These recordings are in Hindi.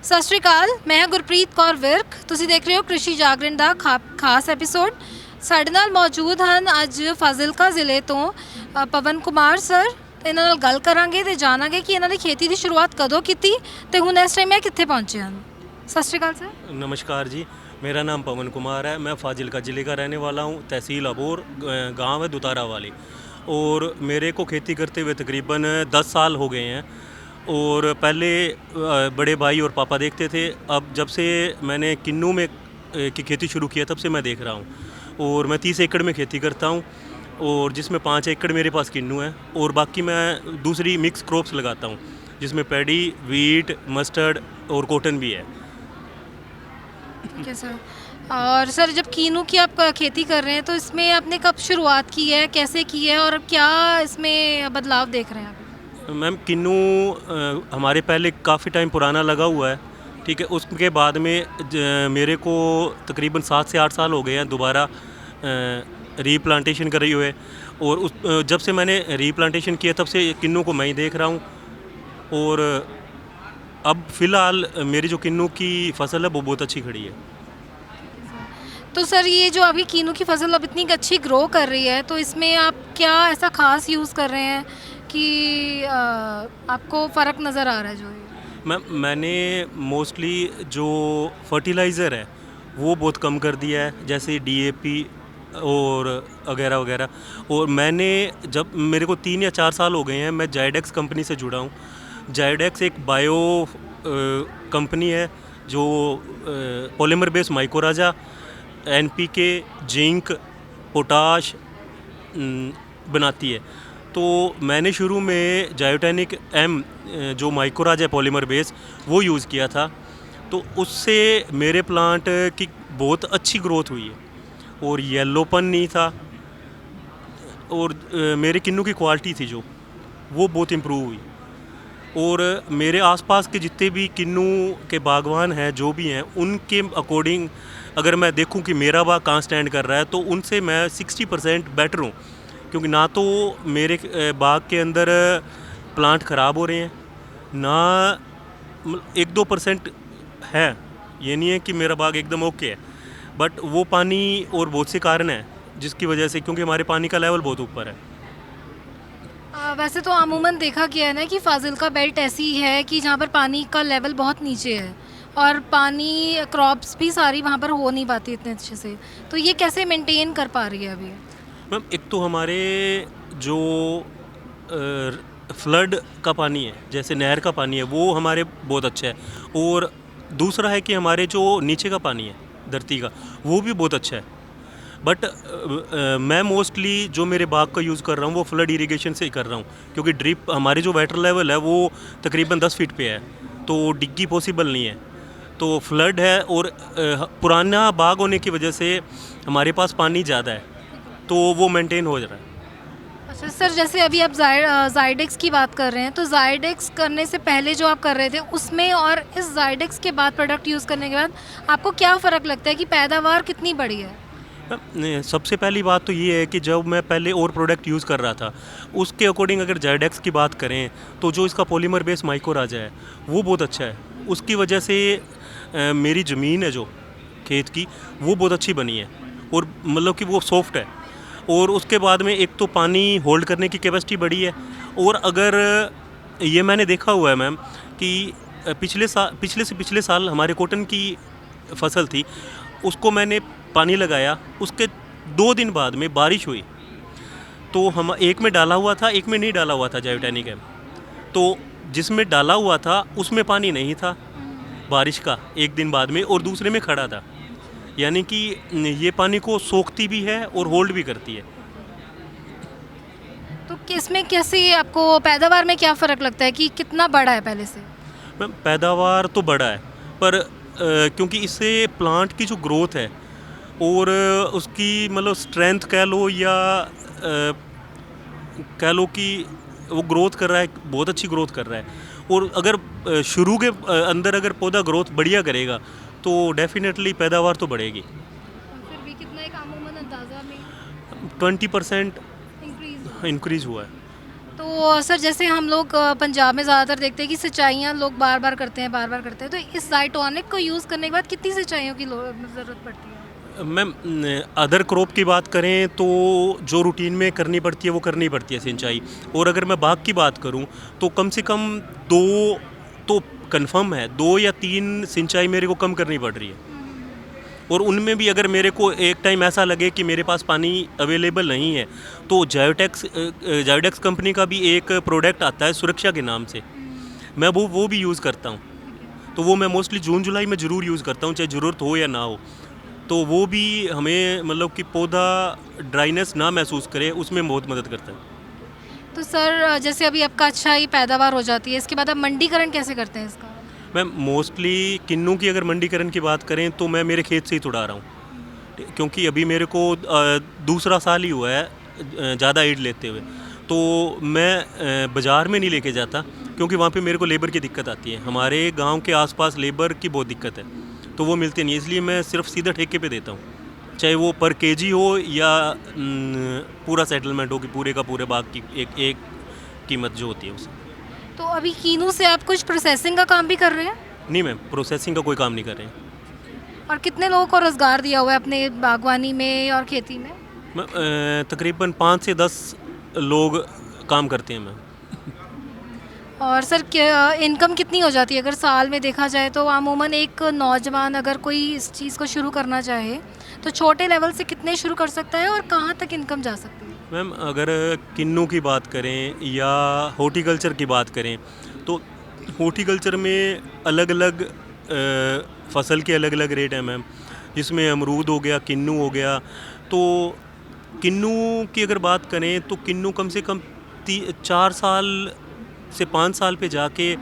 ਸਤਿ ਸ਼੍ਰੀ ਅਕਾਲ। ਮੈਂ ਗੁਰਪ੍ਰੀਤ ਕੌਰ ਵਿਰਕ। ਤੁਸੀਂ ਦੇਖ ਰਹੇ ਹੋ ਕ੍ਰਿਸ਼ੀ ਜਾਗਰਣ ਦਾ ਖਾਸ ਐਪੀਸੋਡ। ਸਾਡੇ ਨਾਲ ਮੌਜੂਦ ਹਨ ਅੱਜ ਫਾਜ਼ਿਲਕਾ ਜ਼ਿਲ੍ਹੇ ਤੋਂ ਪਵਨ ਕੁਮਾਰ ਸਰ। ਇਹਨਾਂ ਨਾਲ ਗੱਲ ਕਰਾਂਗੇ ਤੇ ਜਾਣਾਂਗੇ ਕਿ ਇਹਨਾਂ ਨੇ ਖੇਤੀ ਦੀ ਸ਼ੁਰੂਆਤ ਕਦੋਂ ਕੀਤੀ ਤੇ ਹੁਣ ਇਸ ਟਾਈਮ ਇਹ ਕਿੱਥੇ ਪਹੁੰਚੇ ਹਨ। ਸਤਿ ਸ਼੍ਰੀ ਅਕਾਲ सर। नमस्कार जी। मेरा नाम पवन कुमार है। मैं फाजिलका ज़िले का रहने वाला हूँ। तहसील अबोर गांव है दुतारा वाली। और मेरे को खेती करते हुए तकरीबन 10 साल हो गए हैं। और पहले बड़े भाई और पापा देखते थे। अब जब से मैंने किन्नू में की खेती शुरू किया तब से मैं देख रहा हूँ। और मैं 30 एकड़ में खेती करता हूँ और जिसमें 5 एकड़ मेरे पास किन्नू है और बाकी मैं दूसरी मिक्स क्रॉप्स लगाता हूँ जिसमें पैडी, वीट, मस्टर्ड और कॉटन भी है। ठीक है सर। और सर जब कीनू की आप खेती कर रहे हैं तो इसमें आपने कब शुरुआत की है, कैसे की है और क्या इसमें बदलाव देख रहे हैं आप? मैम किन्नू हमारे पहले काफ़ी टाइम पुराना लगा हुआ है। ठीक है, उसके बाद में मेरे को तकरीबन 7 से 8 साल हो गए हैं दोबारा रीप्लांटेशन कर रही हुए। और उस जब से मैंने रीप्लांटेशन किया तब से किन्नू को मैं ही देख रहा हूँ। और अब फ़िलहाल मेरी जो किन्नू की फसल है वो बहुत अच्छी खड़ी है। तो सर ये जो अभी कीनू की फसल अब इतनी अच्छी ग्रो कर रही है तो इसमें आप क्या ऐसा खास यूज़ कर रहे हैं कि आपको फ़र्क नज़र आ रहा है जो ये? मैंने मोस्टली जो फर्टिलाइज़र है वो बहुत कम कर दिया है, जैसे डीएपी और वगैरह वगैरह। और मैंने जब मेरे को 3 या 4 साल हो गए हैं मैं जायडेक्स कंपनी से जुड़ा हूँ। जायडेक्स एक बायो कंपनी है जो polymer based माइकोराजा, NPK, zinc, potash बनाती है। तो मैंने शुरू में जायोटेनिक एम जो माइकोराजा है पॉलीमर बेस वो यूज़ किया था। तो उससे मेरे प्लांट की बहुत अच्छी ग्रोथ हुई है और येलोपन नहीं था। और मेरे किन्नू की क्वालिटी थी जो वो बहुत इम्प्रूव हुई। और मेरे आसपास के जितने भी किन्नू के बागवान हैं जो भी हैं उनके अकॉर्डिंग अगर मैं देखूं कि मेरा बाग कहाँ स्टैंड कर रहा है तो उनसे मैं 60% बेटर हूँ। क्योंकि ना तो मेरे बाग के अंदर प्लांट ख़राब हो रहे हैं, ना 1-2% है। ये नहीं है कि मेरा बाग एकदम ओके है, बट वो पानी और बहुत से कारण हैं जिसकी वजह से, क्योंकि हमारे पानी का लेवल बहुत ऊपर है। वैसे तो अमूमन देखा गया है ना कि फाजिलका बेल्ट ऐसी है कि जहाँ पर पानी का लेवल बहुत नीचे है और पानी क्रॉप्स भी सारी वहाँ पर हो नहीं पाती इतने अच्छे से। तो ये कैसे मेंटेन कर पा रही है अभी? मैम एक तो हमारे जो फ्लड का पानी है, जैसे नहर का पानी है, वो हमारे बहुत अच्छा है। और दूसरा है कि हमारे जो नीचे का पानी है धरती का वो भी बहुत अच्छा है। बट मैं मोस्टली जो मेरे बाग का यूज़ कर रहा हूँ वो फ्लड इरिगेशन से ही कर रहा हूँ, क्योंकि ड्रिप हमारे जो वाटर लेवल है वो तकरीबन 10 फीट पे है तो डिग्गी पॉसिबल नहीं है। तो फ्लड है और पुराना बाग होने की वजह से हमारे पास पानी ज़्यादा है तो वो मेंटेन हो जा रहा है। अच्छा सर, जैसे अभी आप जाइडेक्स की बात कर रहे हैं तो जाइडेक्स करने से पहले जो आप कर रहे थे उसमें और इस जाइडेक्स के बाद प्रोडक्ट यूज़ करने के बाद आपको क्या फ़र्क लगता है कि पैदावार कितनी बढ़ी है? सबसे पहली बात तो ये है कि जब मैं पहले और प्रोडक्ट यूज़ कर रहा था उसके अकॉर्डिंग अगर जायडेक्स की बात करें तो जो इसका पॉलीमर बेस माइकोराजा है वो बहुत अच्छा है। उसकी वजह से मेरी ज़मीन है जो खेत की वो बहुत अच्छी बनी है और मतलब कि वो सॉफ्ट है। और उसके बाद में एक तो पानी होल्ड करने की कैपेसिटी बढ़ी है। और अगर ये मैंने देखा हुआ है मैम कि पिछले साल हमारे कॉटन की फसल थी, उसको मैंने पानी लगाया, उसके 2 दिन बाद में बारिश हुई तो हम एक में डाला हुआ था, एक में नहीं डाला हुआ था जायोटेनिक एम। तो जिसमें डाला हुआ था उसमें पानी नहीं था बारिश का एक दिन बाद में, और दूसरे में खड़ा था। यानी कि ये पानी को सोखती भी है और होल्ड भी करती है। तो किसमें कैसे आपको पैदावार में क्या फ़र्क लगता है कि कितना बड़ा है पहले से? मैम पैदावार तो बड़ा है पर क्योंकि इससे प्लांट की जो ग्रोथ है और उसकी मतलब स्ट्रेंथ कह लो या कह लो कि वो ग्रोथ कर रहा है, बहुत अच्छी ग्रोथ कर रहा है। और अगर शुरू के अंदर अगर पौधा ग्रोथ बढ़िया करेगा तो डेफिनेटली पैदावार तो बढ़ेगी। फिर भी कितना एक अमूमन अंदाज़ा में 20% इंक्रीज? इंक्रीज़ हुआ है। तो तो सर जैसे हम लोग पंजाब में ज़्यादातर देखते हैं कि सिंचाइयाँ लोग बार बार करते हैं, बार बार करते हैं, तो इस ज़ाइटोनिक को यूज़ करने के बाद कितनी सिंचाइयों की ज़रूरत पड़ती है? मैम, अदर क्रॉप की बात करें तो जो रूटीन में करनी पड़ती है वो करनी पड़ती है सिंचाई। और अगर मैं बाग की बात करूं तो कम से कम 2 तो कंफर्म है, 2 या 3 सिंचाई मेरे को कम करनी पड़ रही है। और उनमें भी अगर मेरे को एक टाइम ऐसा लगे कि मेरे पास पानी अवेलेबल नहीं है तो जायोडेक्स कंपनी का भी एक प्रोडक्ट आता है सुरक्षा के नाम से, मैं वो भी यूज़ करता हूँ। तो वो मैं मोस्टली जून जुलाई में ज़रूर यूज़ करता हूँ, चाहे ज़रूरत हो या ना हो। तो वो भी हमें मतलब कि पौधा ड्राइनेस ना महसूस करे, उसमें बहुत मदद करता है। तो सर जैसे अभी आपका अच्छा ही पैदावार हो जाती है, इसके बाद आप मंडीकरण कैसे करते हैं इसका? मैम, मोस्टली किन्नू की अगर मंडीकरण की बात करें तो मैं मेरे खेत से ही तुड़ा रहा हूँ, क्योंकि अभी मेरे को दूसरा साल ही हुआ है ज़्यादा ईड लेते हुए। तो मैं बाज़ार में नहीं लेके जाता, क्योंकि वहाँ पे मेरे को लेबर की दिक्कत आती है। हमारे गांव के आसपास लेबर की बहुत दिक्कत है, तो वो मिलते नहीं है, इसलिए मैं सिर्फ सीधा ठेके पे देता हूँ, चाहे वो पर केजी हो या पूरा सेटलमेंट हो कि पूरे का पूरे बाग की एक कीमत जो होती है उससे। तो अभी कीनू से आप कुछ प्रोसेसिंग का काम भी कर रहे हैं? नहीं मैम, प्रोसेसिंग का कोई काम नहीं कर रहे हैं। और कितने लोगों को रोज़गार दिया हुआ है अपने बागवानी में और खेती में? मैम, तकरीबन 5 से 10 लोग काम करते हैं मैम। और सर क्या इनकम कितनी हो जाती है अगर साल में देखा जाए तो? अमूमन एक नौजवान अगर कोई इस चीज़ को शुरू करना चाहे तो छोटे लेवल से कितने शुरू कर सकता है और कहाँ तक इनकम जा सकती है? मैम, अगर किन्नू की बात करें या हॉर्टिकल्चर की बात करें तो हॉर्टिकल्चर में अलग अलग फसल के अलग अलग रेट हैं मैम, जिसमें अमरूद हो गया, किन्नू हो गया। तो किन्नू की अगर बात करें तो किन्नू कम से कम 4 साल से 5 साल पे जाके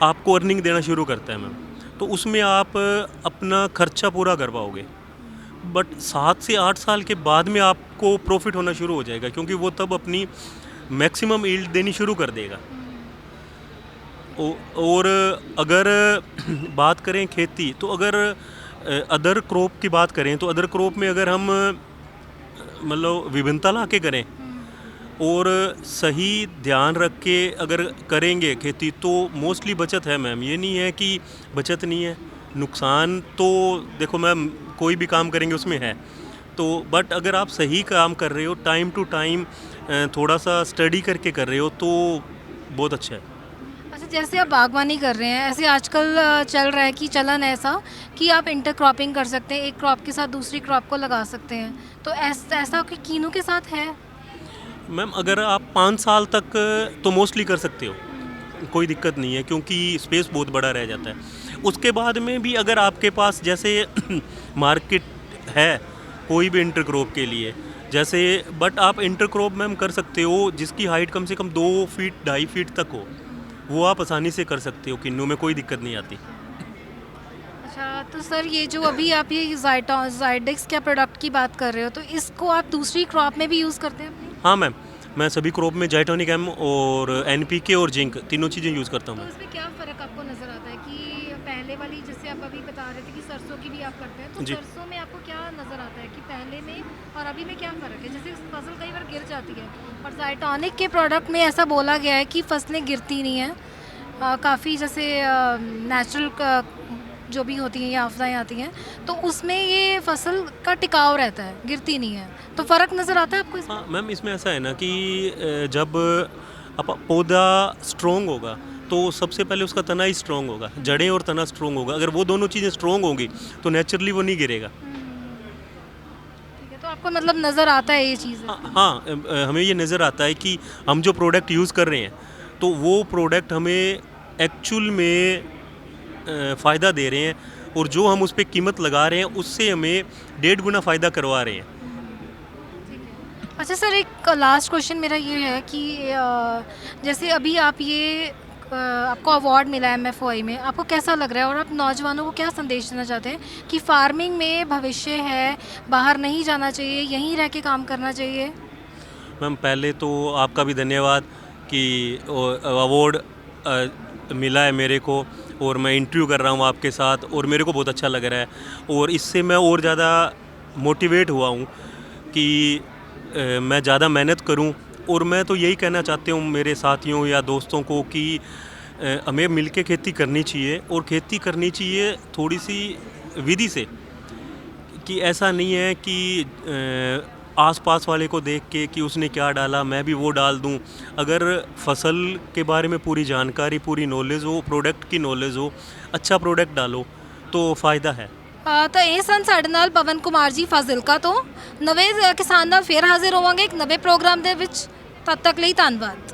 आपको अर्निंग देना शुरू करता है मैम। तो उसमें आप अपना खर्चा पूरा कर पाओगे, बट 7 से 8 साल के बाद में आपको प्रॉफिट होना शुरू हो जाएगा, क्योंकि वो तब अपनी मैक्सिमम यील्ड देनी शुरू कर देगा। और अगर बात करें खेती, तो अगर अदर क्रॉप की बात करें तो अदर क्रॉप में अगर हम मतलब विभिन्नता ला के करें और सही ध्यान रख के अगर करेंगे खेती तो मोस्टली बचत है मैम। ये नहीं है कि बचत नहीं है, नुकसान तो देखो मैम कोई भी काम करेंगे उसमें है। तो बट अगर आप सही काम कर रहे हो, टाइम टू टाइम थोड़ा सा स्टडी करके कर रहे हो तो बहुत अच्छा है। अच्छा, जैसे आप बागवानी कर रहे हैं, ऐसे आजकल चल रहा है कि चलन ऐसा कि आप इंटरक्रॉपिंग कर सकते हैं, एक क्रॉप के साथ दूसरी क्रॉप को लगा सकते हैं, तो ऐसा कि कीनू के साथ है? मैम, अगर आप 5 साल तक तो मोस्टली कर सकते हो, कोई दिक्कत नहीं है, क्योंकि स्पेस बहुत बड़ा रह जाता है। उसके बाद में भी अगर आपके पास जैसे मार्केट है कोई भी इंटरक्रॉप के लिए, जैसे बट आप इंटरक्रॉप मैम कर सकते हो जिसकी हाइट कम से कम 2 फीट 2.5 फीट तक हो, वो आप आसानी से कर सकते हो, किन्नू में कोई दिक्कत नहीं आती। अच्छा, तो सर ये जो अभी आप ये जाइडेक्स क्या प्रोडक्ट की बात कर रहे हो, तो इसको आप दूसरी क्रॉप में भी यूज़ करते हैं अपनी? हाँ मैम, मैं सभी क्रॉप में जाइटोनिक एम और NPK और जिंक तीनों चीज़ें यूज़ करता हूँ तो मैं। इसमें क्या फ़र्क आपको नज़र आता है कि पहले वाली, जैसे आप अभी बता रहे थे कि सरसों की भी आप करते हैं, तो जी। सरसों में आपको क्या नज़र आता है कि पहले में और अभी में क्या फ़र्क है? जैसे फसल कई बार गिर जाती है और जाइटोनिक के प्रोडक्ट में ऐसा बोला गया है कि फसलें गिरती नहीं हैं, काफ़ी जैसे नेचुरल जो भी होती हैं या आफताएँ आती हैं, तो उसमें ये फसल का टिकाव रहता है, गिरती नहीं है। तो फ़र्क नज़र आता है आपको इसमें? हाँ मैम, इसमें ऐसा है ना कि जब पौधा स्ट्रॉन्ग होगा तो सबसे पहले उसका तना ही स्ट्रॉन्ग होगा, जड़ें और तना स्ट्रॉन्ग होगा। अगर वो दोनों चीज़ें स्ट्रॉन्ग होंगी तो नेचुरली वो नहीं गिरेगा। ठीक है, तो आपको मतलब नज़र आता है ये चीज़? हाँ, हमें ये नज़र आता है कि हम जो प्रोडक्ट यूज़ कर रहे हैं तो वो प्रोडक्ट हमें एक्चुअल में फ़ायदा दे रहे हैं, और जो हम उस पर कीमत लगा रहे हैं उससे हमें 1.5 गुना फ़ायदा करवा रहे हैं। अच्छा सर, एक लास्ट क्वेश्चन मेरा ये है कि जैसे अभी आप ये आपको अवार्ड मिला है MFOI में, आपको कैसा लग रहा है और आप नौजवानों को क्या संदेश देना चाहते हैं कि फार्मिंग में भविष्य है, बाहर नहीं जाना चाहिए, यहीं रह के काम करना चाहिए? मैम, पहले तो आपका भी धन्यवाद कि अवार्ड मिला है मेरे को, और मैं इंटरव्यू कर रहा हूँ आपके साथ, और मेरे को बहुत अच्छा लग रहा है। और इससे मैं और ज़्यादा मोटिवेट हुआ हूँ कि मैं ज़्यादा मेहनत करूँ और मैं तो यही कहना चाहती हूँ मेरे साथियों या दोस्तों को कि हमें मिलके खेती करनी चाहिए, और खेती करनी चाहिए थोड़ी सी विधि से, कि ऐसा नहीं है कि आस-पास वाले को देख के कि उसने क्या डाला मैं भी वो डाल दूं। अगर फसल के बारे में पूरी जानकारी, पूरी नॉलेज हो, प्रोडक्ट की नॉलेज हो, अच्छा प्रोडक्ट डालो तो फ़ायदा है। ਤਾਂ ਇਹ ਸਨ ਸਾਡੇ ਨਾਲ ਪਵਨ ਕੁਮਾਰ ਜੀ ਫਾਜ਼ਿਲਕਾ ਤੋਂ। ਨਵੇਂ ਕਿਸਾਨ ਨਾਲ ਫੇਰ ਹਾਜ਼ਰ ਹੋਵਾਂਗੇ ਇੱਕ ਨਵੇਂ ਪ੍ਰੋਗਰਾਮ ਦੇ ਵਿੱਚ। ਤਦ ਤੱਕ ਲਈ ਧੰਨਵਾਦ।